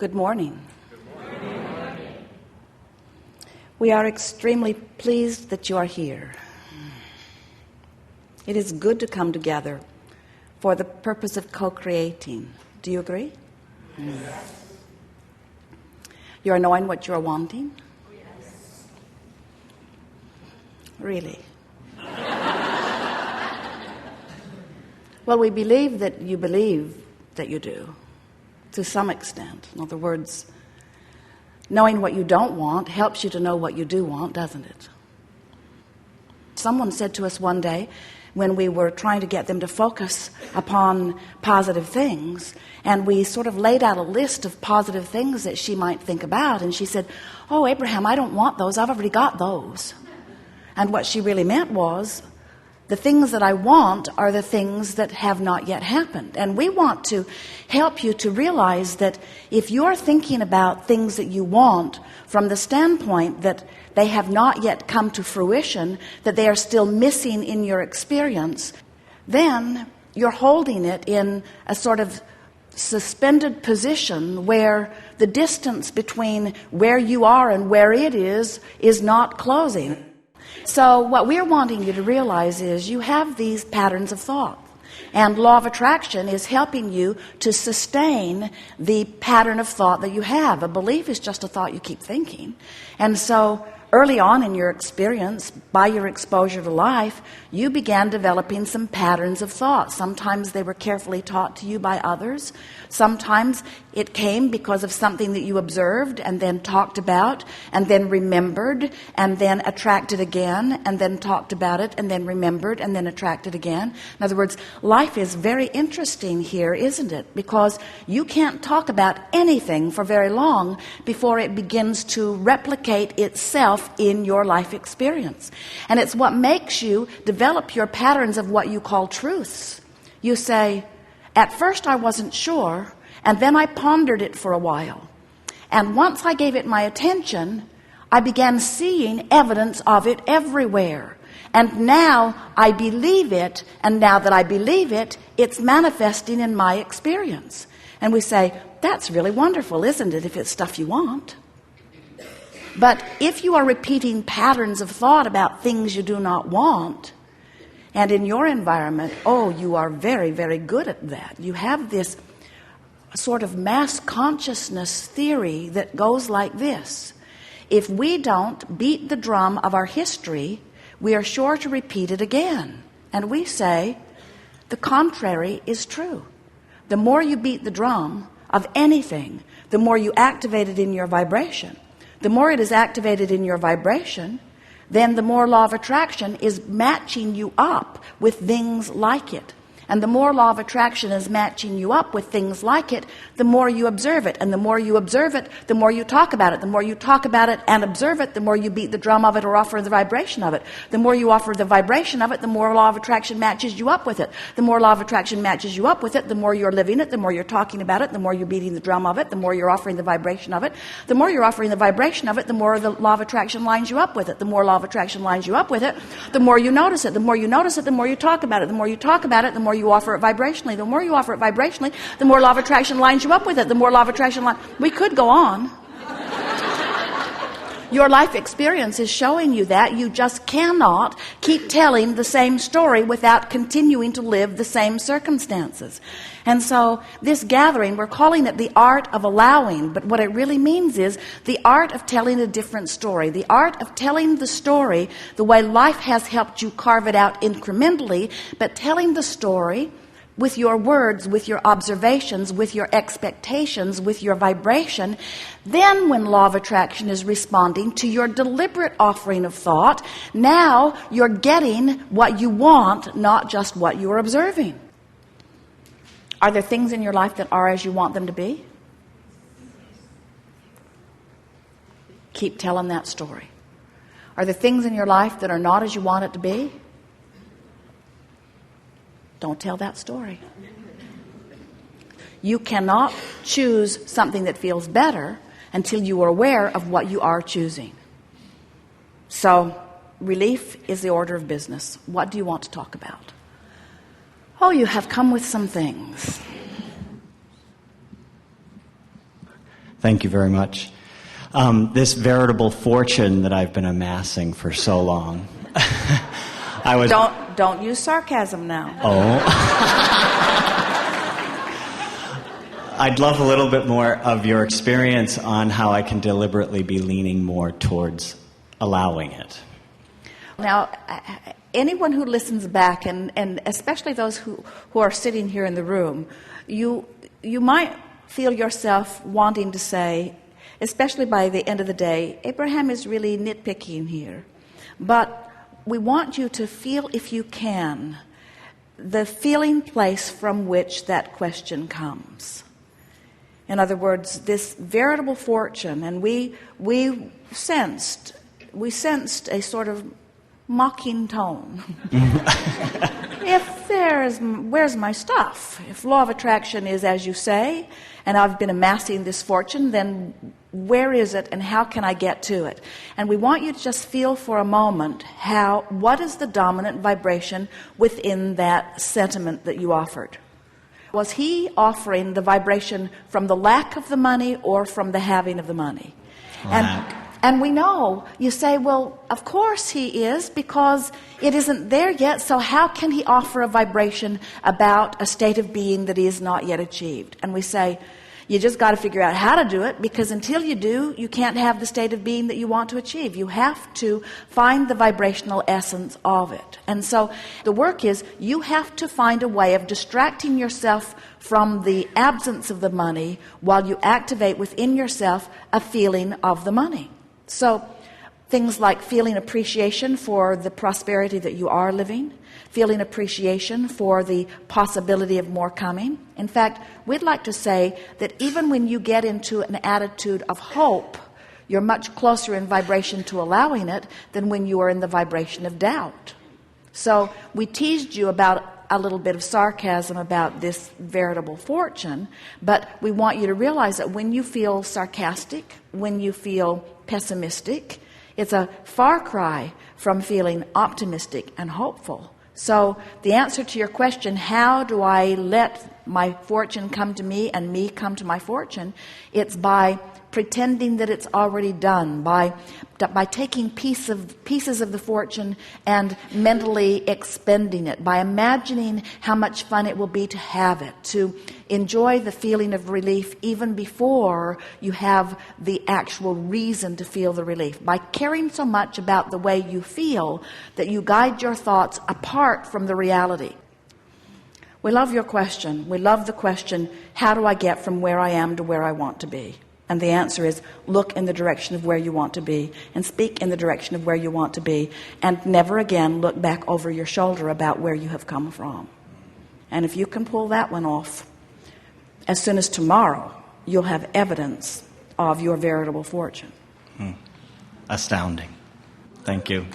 Good morning. We are extremely pleased that you are here. It is good to come together for the purpose of co-creating. Do you agree? Yes. You are knowing what you are wanting? Yes. Really? Well, we believe that you do, to some extent. In other words, knowing what you don't want helps you to know what you do want, doesn't it? Someone said to us one day, when we were trying to get them to focus upon positive things, and we sort of laid out a list of positive things that she might think about, and she said, "Oh, Abraham, I don't want those. I've already got those." And what she really meant was, the things that I want are the things that have not yet happened. And we want to help you to realize that if you're thinking about things that you want from the standpoint that they have not yet come to fruition, that they are still missing in your experience, then you're holding it in a sort of suspended position where the distance between where you are and where it is not closing. So what we're wanting you to realize is you have these patterns of thought, and law of attraction is helping you to sustain the pattern of thought that you have. A belief is just a thought you keep thinking. And so early on in your experience, by your exposure to life, you began developing some patterns of thought. Sometimes they were carefully taught to you by others. Sometimes it came because of something that you observed and then talked about and then remembered and then attracted again and then talked about it and then remembered and then attracted again. In other words, life is very interesting here, isn't it? Because you can't talk about anything for very long before it begins to replicate itself in your life experience. And it's what makes you develop your patterns of what you call truths. You say, at first I wasn't sure, and then I pondered it for a while. And once I gave it my attention, I began seeing evidence of it everywhere. And now I believe it, and now that I believe it, it's manifesting in my experience. And we say, that's really wonderful, isn't it, if it's stuff you want? But if you are repeating patterns of thought about things you do not want, and in your environment, you are very, very good at that. You have this sort of mass consciousness theory that goes like this. If we don't beat the drum of our history, we are sure to repeat it again. And we say, the contrary is true. The more you beat the drum of anything, the more you activate it in your vibration. The more it is activated in your vibration, then the more law of attraction is matching you up with things like it. And the more law of attraction is matching you up with things like it, the more you observe it. And the more you observe it, the more you talk about it. The more you talk about it and observe it, the more you beat the drum of it or offer the vibration of it. The more you offer the vibration of it, the more law of attraction matches you up with it. The more law of attraction matches you up with it, the more you're living it, the more you're talking about it, the more you're beating the drum of it, the more you're offering the vibration of it. The more you're offering the vibration of it, the more the law of attraction lines you up with it. The more law of attraction lines you up with it, the more you notice it. The more you notice it, the more you talk about it. The more you talk about it, the more you offer it vibrationally. The more you offer it vibrationally, the more law of attraction lines you up with it. The more law of attraction we could go on. Your life experience is showing you that. You just cannot keep telling the same story without continuing to live the same circumstances. And so this gathering, we're calling it the art of allowing, but what it really means is the art of telling a different story, the art of telling the story the way life has helped you carve it out incrementally, but telling the story with your words, with your observations, with your expectations, with your vibration. Then when law of attraction is responding to your deliberate offering of thought, now you're getting what you want, not just what you're observing. Are there things in your life that are as you want them to be? Keep telling that story. Are there things in your life that are not as you want it to be? Don't tell that story. You cannot choose something that feels better until you are aware of what you are choosing. So, relief is the order of business. What do you want to talk about? Oh, you have come with some things. Thank you very much. This veritable fortune that I've been amassing for so long. Don't use sarcasm now. Oh. I'd love a little bit more of your experience on how I can deliberately be leaning more towards allowing it. Now, anyone who listens back, and especially those who are sitting here in the room, you might feel yourself wanting to say, especially by the end of the day, Abraham is really nitpicking here. But we want you to feel, if you can, the feeling place from which that question comes. In other words, this veritable fortune, and we sensed a sort of mocking tone. Where's my stuff? If law of attraction is as you say, and I've been amassing this fortune, then where is it and how can I get to it? And we want you to just feel for a moment what is the dominant vibration within that sentiment that you offered. Was he offering the vibration from the lack of the money or from the having of the money? And we know, you say, well, of course he is, because it isn't there yet, so how can he offer a vibration about a state of being that is not yet achieved? And we say, you just got to figure out how to do it, because until you do, you can't have the state of being that you want to achieve. You have to find the vibrational essence of it. And so the work is, you have to find a way of distracting yourself from the absence of the money while you activate within yourself a feeling of the money. So things like feeling appreciation for the prosperity that you are living, feeling appreciation for the possibility of more coming. In fact, we'd like to say that even when you get into an attitude of hope, you're much closer in vibration to allowing it than when you are in the vibration of doubt. So we teased you about a little bit of sarcasm about this veritable fortune, but we want you to realize that when you feel sarcastic, when you feel pessimistic, it's a far cry from feeling optimistic and hopeful. So the answer to your question, how do I let my fortune come to me and me come to my fortune? It's by pretending that it's already done, by taking pieces of the fortune and mentally expending it, by imagining how much fun it will be to have it, to enjoy the feeling of relief even before you have the actual reason to feel the relief, by caring so much about the way you feel that you guide your thoughts apart from the reality. We love your question. We love the question, how do I get from where I am to where I want to be? And the answer is, look in the direction of where you want to be and speak in the direction of where you want to be, and never again look back over your shoulder about where you have come from. And if you can pull that one off, as soon as tomorrow, you'll have evidence of your veritable fortune. Astounding. Thank you.